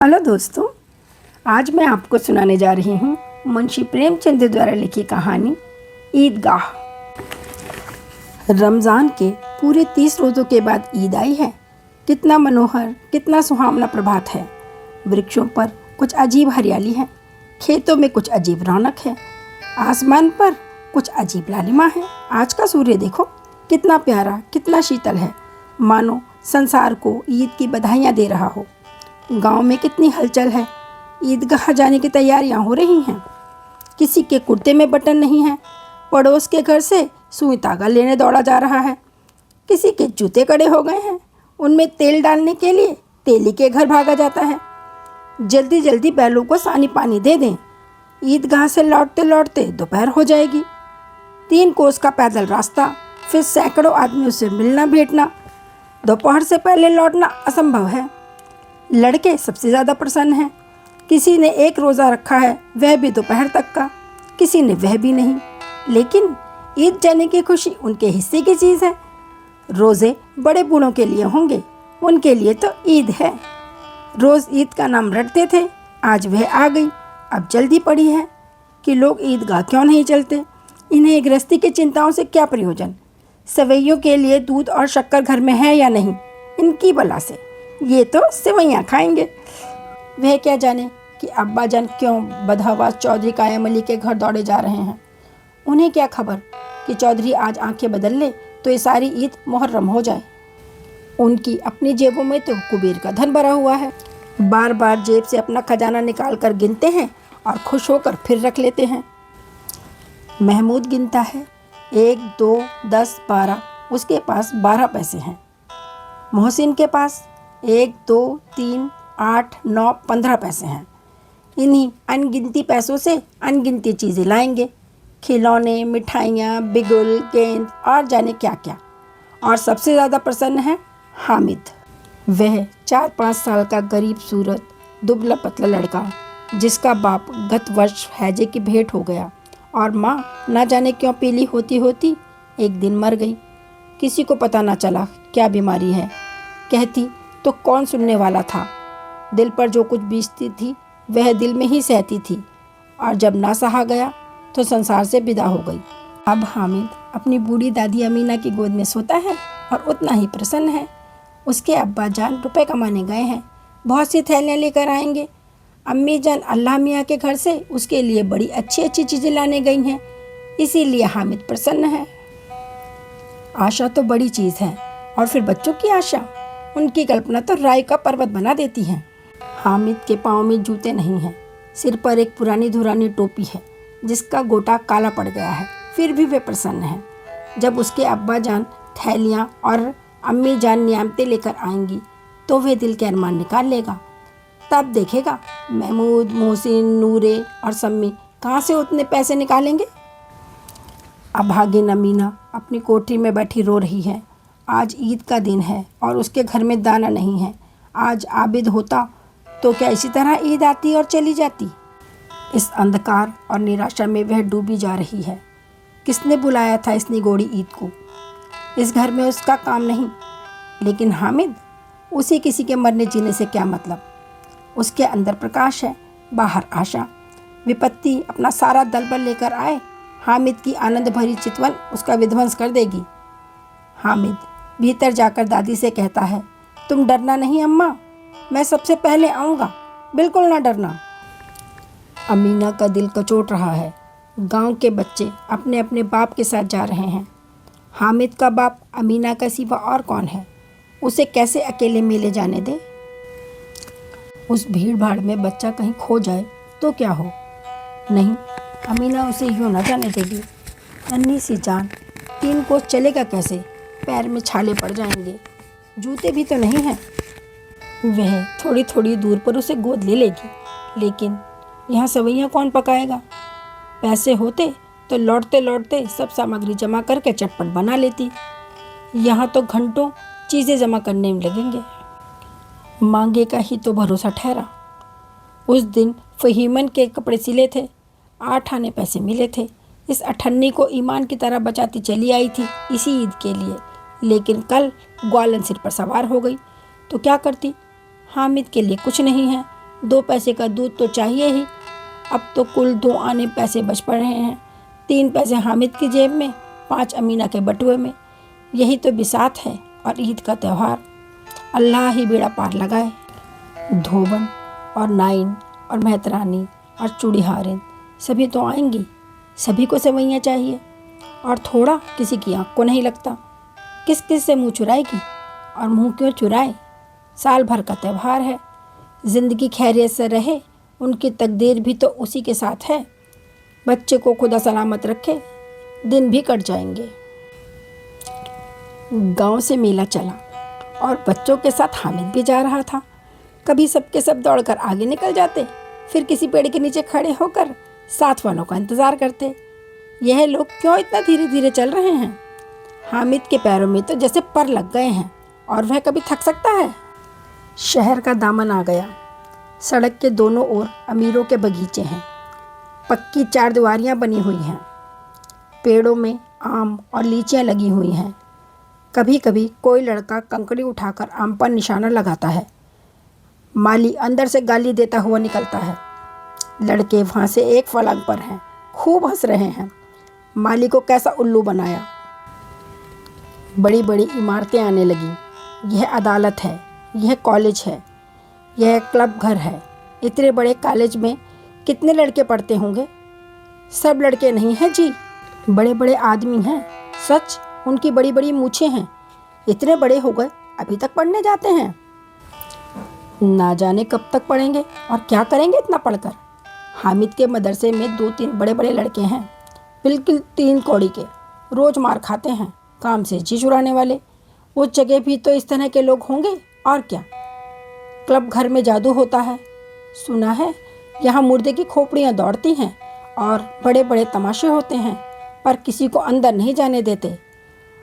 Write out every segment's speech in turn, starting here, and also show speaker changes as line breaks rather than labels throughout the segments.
Hello दोस्तों, आज मैं आपको सुनाने जा रही हूँ मुंशी प्रेमचंद द्वारा लिखी कहानी ईदगाह। रमज़ान के पूरे 30 रोज़ों के बाद ईद आई है। कितना मनोहर, कितना सुहावना प्रभात है। वृक्षों पर कुछ अजीब हरियाली है, खेतों में कुछ अजीब रौनक है, आसमान पर कुछ अजीब लालिमा है। आज का सूर्य देखो, कितना प्यारा, कितना शीतल है, मानो संसार को ईद की बधाइयाँ दे रहा हो। गांव में कितनी हलचल है। ईदगाह जाने की तैयारियां हो रही हैं। किसी के कुर्ते में बटन नहीं है, पड़ोस के घर से सुई धागा लेने दौड़ा जा रहा है। किसी के जूते कड़े हो गए हैं, उनमें तेल डालने के लिए तेली के घर भागा जाता है। जल्दी जल्दी बैलों को सानी पानी दे दें, ईदगाह से लौटते लौटते दोपहर हो जाएगी। 3 कोस का पैदल रास्ता, फिर सैकड़ों आदमियों से मिलना भेंटना। दोपहर से पहले लौटना असंभव है। लड़के सबसे ज़्यादा प्रसन्न हैं। किसी ने 1 रोज़ा रखा है, वह भी दोपहर तक का, किसी ने वह भी नहीं। लेकिन ईद जाने की खुशी उनके हिस्से की चीज़ है। रोज़े बड़े बूढ़ों के लिए होंगे, उनके लिए तो ईद है। रोज़ ईद का नाम रटते थे, आज वह आ गई। अब जल्दी पड़ी है कि लोग ईदगाह क्यों नहीं चलते। इन्हें गृहस्थी की चिंताओं से क्या प्रयोजन। सवैयों के लिए दूध और शक्कर घर में है या नहीं, इनकी बला से ये तो सेवैयाँ खाएंगे। वह क्या जाने कि अब्बा जान क्यों बदहवास चौधरी कायम अली के घर दौड़े जा रहे हैं। उन्हें क्या खबर कि चौधरी आज आंखें बदल ले तो ये सारी ईद मुहर्रम हो जाए। उनकी अपनी जेबों में तो कुबेर का धन भरा हुआ है। बार बार जेब से अपना खजाना निकाल कर गिनते हैं और खुश होकर फिर रख लेते हैं। महमूद गिनता है, 1 2 10 12, उसके पास 12 पैसे हैं। मोहसिन के पास 1 2 3 8 9 15 पैसे हैं। इन्हीं अनगिनती पैसों से अनगिनती चीज़ें लाएंगे, खिलौने, मिठाइयाँ, बिगुल, गेंद और जाने क्या क्या। और सबसे ज़्यादा प्रसन्न है हामिद। वह 4-5 साल का गरीब सूरत दुबला पतला लड़का, जिसका बाप गत वर्ष हैजे की भेंट हो गया और माँ ना जाने क्यों पीली होती होती एक दिन मर गई। किसी को पता ना चला क्या बीमारी है। कहती तो कौन सुनने वाला था। दिल पर जो कुछ बीतती थी वह दिल में ही सहती थी, और जब ना सहा गया तो संसार से विदा हो गई। अब हामिद अपनी बूढ़ी दादी अमीना की गोद में सोता है और उतना ही प्रसन्न है। उसके अब्बा जान रुपए कमाने गए हैं, बहुत सी थैलियाँ लेकर आएंगे। अम्मी जान अल्लाह मियाँ के घर से उसके लिए बड़ी अच्छी अच्छी चीज़ें लाने गई हैं, इसीलिए हामिद प्रसन्न है। आशा तो बड़ी चीज़ है, और फिर बच्चों की आशा, उनकी कल्पना तो राय का पर्वत बना देती है। हामिद के पाँव में जूते नहीं हैं, सिर पर एक पुरानी धुरानी टोपी है जिसका गोटा काला पड़ गया है, फिर भी वे प्रसन्न है। जब उसके अब्बा जान थैलियाँ और अम्मी जान नियामतें लेकर आएंगी तो वह दिल के अरमान निकाल लेगा। तब देखेगा महमूद, मोहसिन, नूरे और सम्मी कहाँ से उतने पैसे निकालेंगे। अभागिन अमीना अपनी कोठरी में बैठी रो रही है। आज ईद का दिन है और उसके घर में दाना नहीं है। आज आबिद होता तो क्या इसी तरह ईद आती और चली जाती। इस अंधकार और निराशा में वह डूबी जा रही है। किसने बुलाया था इस निगोड़ी ईद को। इस घर में उसका काम नहीं, लेकिन हामिद, उसे किसी के मरने जीने से क्या मतलब। उसके अंदर प्रकाश है, बाहर आशा। विपत्ति अपना सारा दलबल लेकर आए, हामिद की आनंद भरी चितवन उसका विध्वंस कर देगी। हामिद भीतर जाकर दादी से कहता है, तुम डरना नहीं अम्मा, मैं सबसे पहले आऊँगा, बिल्कुल ना डरना। अमीना का दिल कचोट रहा है। गांव के बच्चे अपने अपने बाप के साथ जा रहे हैं। हामिद का बाप अमीना का सिवा और कौन है। उसे कैसे अकेले मेले जाने दे। उस भीड़ भाड़ में बच्चा कहीं खो जाए तो क्या हो। नहीं, अमीना उसे यूँ न जाने देगी। नन्ही सी जान, 3 कोस चलेगा कैसे, पैर में छाले पड़ जाएंगे, जूते भी तो नहीं हैं। वह थोड़ी थोड़ी दूर पर उसे गोद ले लेगी, लेकिन यहाँ सवैयाँ कौन पकाएगा। पैसे होते तो लौटते लौटते सब सामग्री जमा करके चटपट बना लेती। यहाँ तो घंटों चीज़ें जमा करने में लगेंगे। मांगे का ही तो भरोसा ठहरा। उस दिन फहीमन के कपड़े सिले थे, 8 आने पैसे मिले थे। इस अठन्नी को ईमान की तरह बचाती चली आई थी इसी ईद के लिए, लेकिन कल ग्वालन सिर पर सवार हो गई तो क्या करती। हामिद के लिए कुछ नहीं है, 2 पैसे का दूध तो चाहिए ही। अब तो कुल 2 आने पैसे बच पड़ रहे हैं। 3 पैसे हामिद की जेब में, 5 अमीना के बटुए में। यही तो बिसात है और ईद का त्यौहार। अल्लाह ही बेड़ा पार लगाए। धोबन और नाइन और मेहतरानी और चूड़ीहारिन सभी तो आएंगी। सभी को सेवइयाँ चाहिए, और थोड़ा किसी की आँख को नहीं लगता। किस किस से मुँह चुराएगी, और मुँह क्यों चुराए? साल भर का त्यौहार है। ज़िंदगी खैरियत से रहे, उनकी तकदीर भी तो उसी के साथ है। बच्चे को खुदा सलामत रखे, दिन भी कट जाएंगे। गांव से मेला चला और बच्चों के साथ हामिद भी जा रहा था। कभी सबके सब दौड़कर आगे निकल जाते, फिर किसी पेड़ के नीचे खड़े होकर साथ वालों का इंतज़ार करते। यह लोग क्यों इतना धीरे धीरे चल रहे हैं? हामिद के पैरों में तो जैसे पर लग गए हैं, और वह कभी थक सकता है? शहर का दामन आ गया। सड़क के दोनों ओर अमीरों के बगीचे हैं। पक्की 4 दीवारियाँ बनी हुई हैं। पेड़ों में आम और लीचियाँ लगी हुई हैं। कभी कभी कोई लड़का कंकड़ी उठाकर आम पर निशाना लगाता है। माली अंदर से गाली देता हुआ निकलता है। लड़के वहाँ से एक फलक पर हैं, खूब हंस रहे हैं। माली को कैसा उल्लू बनाया। बड़ी बड़ी इमारतें आने लगीं। यह अदालत है, यह कॉलेज है, यह क्लब घर है। इतने बड़े कॉलेज में कितने लड़के पढ़ते होंगे? सब लड़के नहीं हैं जी, बड़े बड़े आदमी हैं। सच, उनकी बड़ी बड़ी मूछें हैं। इतने बड़े हो गए, अभी तक पढ़ने जाते हैं। ना जाने कब तक पढ़ेंगे और क्या करेंगे इतना पढ़कर। हामिद के मदरसे में 2-3 बड़े बड़े लड़के हैं, बिल्कुल 3 कौड़ी के। रोज़ मार खाते हैं, काम से जी चुराने वाले। उस जगह भी तो इस तरह के लोग होंगे, और क्या। क्लब घर में जादू होता है, सुना है। यहाँ मुर्दे की खोपड़ियाँ दौड़ती हैं और बड़े बड़े तमाशे होते हैं, पर किसी को अंदर नहीं जाने देते।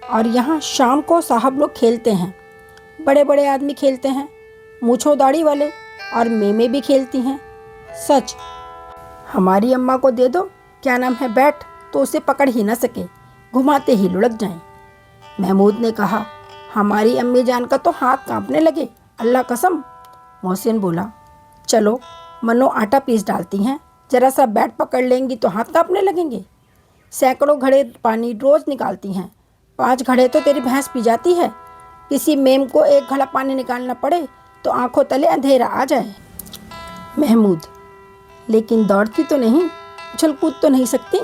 और यहाँ शाम को साहब लोग खेलते हैं। बड़े बड़े आदमी खेलते हैं, मूछों दाढ़ी वाले, और मेमे भी खेलती हैं। सच, हमारी अम्मा को दे दो, क्या नाम है, बैट, तो उसे पकड़ ही न सके, घुमाते ही लुढ़क जाएं। महमूद ने कहा, हमारी अम्मी जान का तो हाथ कांपने लगे, अल्लाह कसम। मोहसिन बोला, चलो, मनो आटा पीस डालती हैं, जरा सा बैट पकड़ लेंगी तो हाथ कांपने लगेंगे। सैकड़ों घड़े पानी रोज़ निकालती हैं, 5 घड़े तो तेरी भैंस पी जाती है। किसी मेम को 1 घड़ा पानी निकालना पड़े तो आंखों तले अंधेरा आ जाए। महमूद, लेकिन दौड़ती तो नहीं, उछल कूद तो नहीं सकती।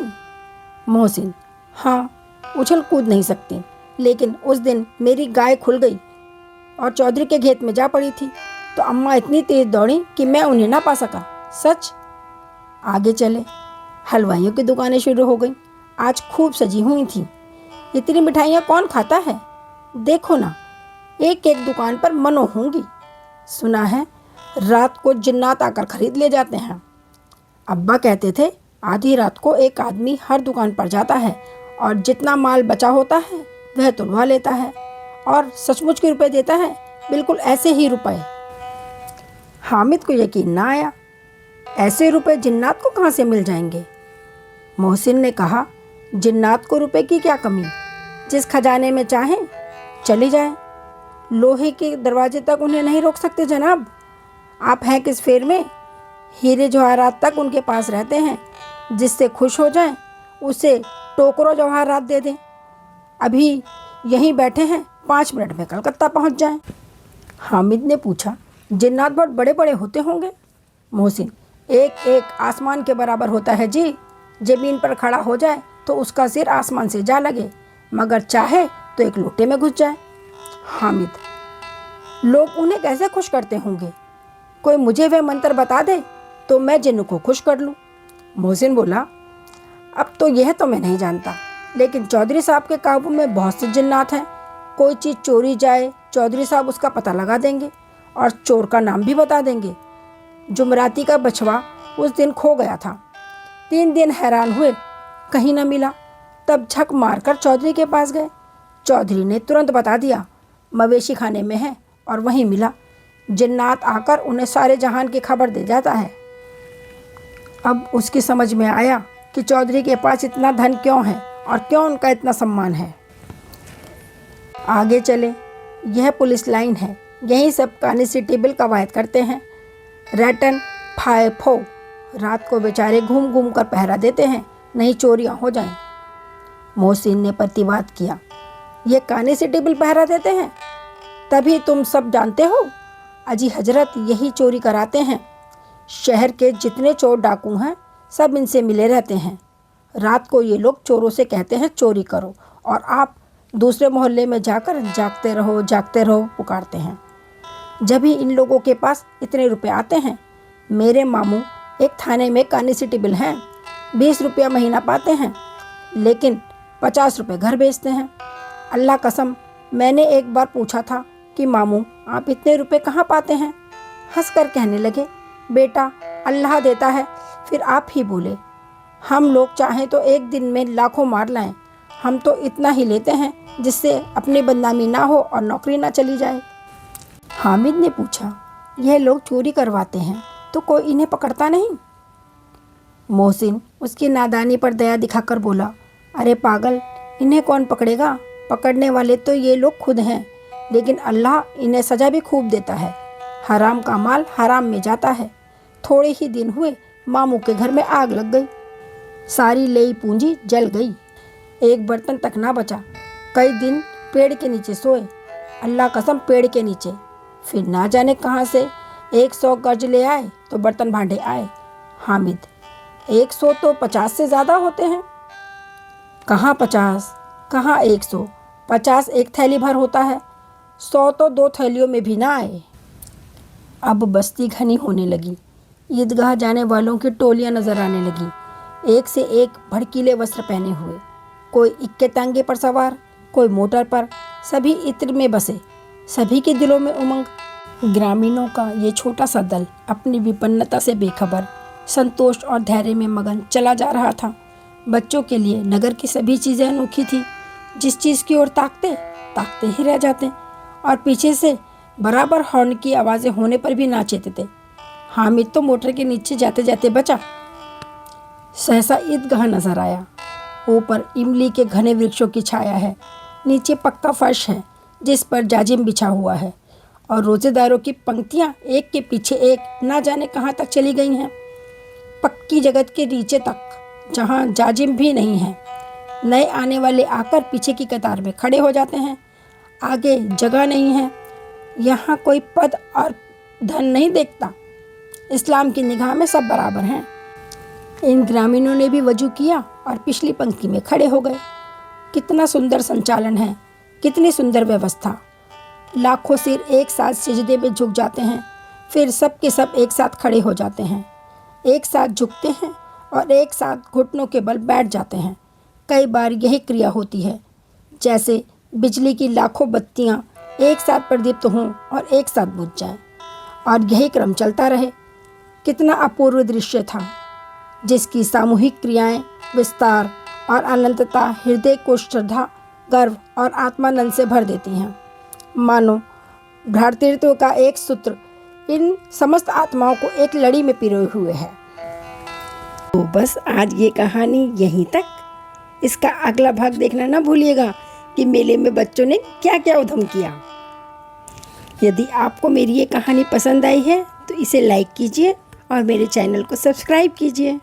मोहसिन, हाँ, उछल कूद नहीं सकती, लेकिन उस दिन मेरी गाय खुल गई और चौधरी के खेत में जा पड़ी थी, तो अम्मा इतनी तेज दौड़ी कि मैं उन्हें ना पा सका। सच। आगे चले, हलवाइयों की दुकानें शुरू हो गई। आज खूब सजी हुई थी। इतनी मिठाइयाँ कौन खाता है? देखो ना, एक एक दुकान पर मनो होंगी। सुना है रात को जिन्नात आकर खरीद ले जाते हैं। अब्बा कहते थे आधी रात को एक आदमी हर दुकान पर जाता है और जितना माल बचा होता है वह तुलवा लेता है, और सचमुच के रुपए देता है, बिल्कुल ऐसे ही रुपए। हामिद को यकीन ना आया, ऐसे रुपए जिन्नात को कहाँ से मिल जाएंगे। मोहसिन ने कहा, जिन्नात को रुपए की क्या कमी, जिस खजाने में चाहें चली जाए। लोहे के दरवाजे तक उन्हें नहीं रोक सकते जनाब। आप हैं किस फेर में? हीरे जवाहरात तक उनके पास रहते हैं। जिससे खुश हो जाएं उसे टोकरों जवाहरात दे दें। अभी यहीं बैठे हैं, 5 मिनट में कलकत्ता पहुंच जाएं। हामिद ने पूछा, जिन्नात बहुत बड़े बड़े होते होंगे? मोहसिन, एक एक आसमान के बराबर होता है जी। ज़मीन पर खड़ा हो जाए तो उसका सिर आसमान से जा लगे, मगर चाहे तो एक लोटे में घुस जाए। हामिद, लोग उन्हें कैसे खुश करते होंगे? कोई मुझे वह मंत्र बता दे तो मैं जिन्न को खुश कर लूँ। मोहसिन बोला, अब तो यह तो मैं नहीं जानता, लेकिन चौधरी साहब के काबू में बहुत से जिन्नात हैं। कोई चीज़ चोरी जाए, चौधरी साहब उसका पता लगा देंगे और चोर का नाम भी बता देंगे। जुमराती का बछवा उस दिन खो गया था। 3 दिन हैरान हुए, कहीं न मिला। तब झक मारकर चौधरी के पास गए। चौधरी ने तुरंत बता दिया, मवेशी खाने में है, और वहीं मिला। जिन्नात आकर उन्हें सारे जहान की खबर दे जाता है। अब उसकी समझ में आया कि चौधरी के पास इतना धन क्यों है और क्यों उनका इतना सम्मान है। आगे चले, यह पुलिस लाइन है, यहीं सब कांस्टेबल कवायद करते हैं। रैटन फाय फो, रात को बेचारे घूम घूम कर पहरा देते हैं, नहीं चोरियां हो जाएं। मोहसिन ने प्रतिवाद किया, ये कांस्टेबल पहरा देते हैं, तभी तुम सब जानते हो। अजी हजरत यही चोरी कराते हैं। शहर के जितने चोर डाकू हैं सब इनसे मिले रहते हैं। रात को ये लोग चोरों से कहते हैं चोरी करो, और आप दूसरे मोहल्ले में जाकर जागते रहो पुकारते हैं। जब भी इन लोगों के पास इतने रुपए आते हैं। मेरे मामू एक थाने में कांस्टेबल हैं, 20 रुपया महीना पाते हैं, लेकिन 50 रुपये घर भेजते हैं। अल्लाह कसम, मैंने एक बार पूछा था कि मामू आप इतने रुपए कहाँ पाते हैं? हंसकर कहने लगे, बेटा अल्लाह देता है। फिर आप ही बोले, हम लोग चाहें तो एक दिन में लाखों मार लाएं, हम तो इतना ही लेते हैं जिससे अपनी बदनामी ना हो और नौकरी ना चली जाए। हामिद ने पूछा, यह लोग चोरी करवाते हैं तो कोई इन्हें पकड़ता नहीं? मोहसिन उसकी नादानी पर दया दिखाकर बोला, अरे पागल, इन्हें कौन पकड़ेगा? पकड़ने वाले तो ये लोग खुद हैं, लेकिन अल्लाह इन्हें सज़ा भी खूब देता है। हराम का माल हराम में जाता है। थोड़े ही दिन हुए मामू के घर में आग लग गई, सारी लेई पूंजी जल गई, एक बर्तन तक ना बचा। कई दिन पेड़ के नीचे सोए, अल्लाह कसम पेड़ के नीचे। फिर ना जाने कहाँ से 100 कर्ज ले आए तो बर्तन भांडे आए। हामिद, 100 तो 50 से ज़्यादा होते हैं। कहाँ 50, कहाँ 100? 50 एक थैली भर होता है, 100 तो 2 थैलियों में भी ना आए। अब बस्ती घनी होने लगी। ईदगाह जाने वालों की टोलियां नजर आने लगी, एक से एक भड़कीले वस्त्र पहने हुए, कोई इक्के तांगे पर सवार, कोई मोटर पर, सभी इत्र में बसे, सभी के दिलों में उमंग। ग्रामीणों का ये छोटा सा दल अपनी विपन्नता से बेखबर, संतोष और धैर्य में मगन चला जा रहा था। बच्चों के लिए नगर की सभी चीज़ें अनोखी थी। जिस चीज़ की ओर ताकते ताकते ही रह जाते, और पीछे से बराबर हॉर्न की आवाज़ें होने पर भी ना चेतते। हामिद तो मोटर के नीचे जाते जाते बचा। सहसा ईदगाह नजर आया। ऊपर इमली के घने वृक्षों की छाया है, नीचे पक्का फर्श है जिस पर जाजिम बिछा हुआ है, और रोजेदारों की पंक्तियां एक के पीछे एक ना जाने कहाँ तक चली गई हैं, पक्की जगत के नीचे तक, जहाँ जाजिम भी नहीं है। नए आने वाले आकर पीछे की कतार में खड़े हो जाते हैं। आगे जगह नहीं है। यहाँ कोई पद और धन नहीं देखता। इस्लाम की निगाह में सब बराबर हैं। इन ग्रामीणों ने भी वजू किया और पिछली पंक्ति में खड़े हो गए। कितना सुंदर संचालन है, कितनी सुंदर व्यवस्था। लाखों सिर एक साथ सिजदे में झुक जाते हैं, फिर सब के सब एक साथ खड़े हो जाते हैं, एक साथ झुकते हैं और एक साथ घुटनों के बल बैठ जाते हैं। कई बार यही क्रिया होती है, जैसे बिजली की लाखों बत्तियां एक साथ प्रदीप्त हों और एक साथ बुझ जाएं, और यही क्रम चलता रहे। कितना अपूर्व दृश्य था, जिसकी सामूहिक क्रियाएं, विस्तार और अनंतता हृदय को श्रद्धा, गर्व और आत्मानंद से भर देती हैं। मानो भ्रातृत्व का एक सूत्र इन समस्त आत्माओं को एक लड़ी में पिरोए हुए है। तो बस आज ये कहानी यहीं तक। इसका अगला भाग देखना ना भूलिएगा कि मेले में बच्चों ने क्या क्या उधम किया। यदि आपको मेरी ये कहानी पसंद आई है तो इसे लाइक कीजिए और मेरे चैनल को सब्सक्राइब कीजिए।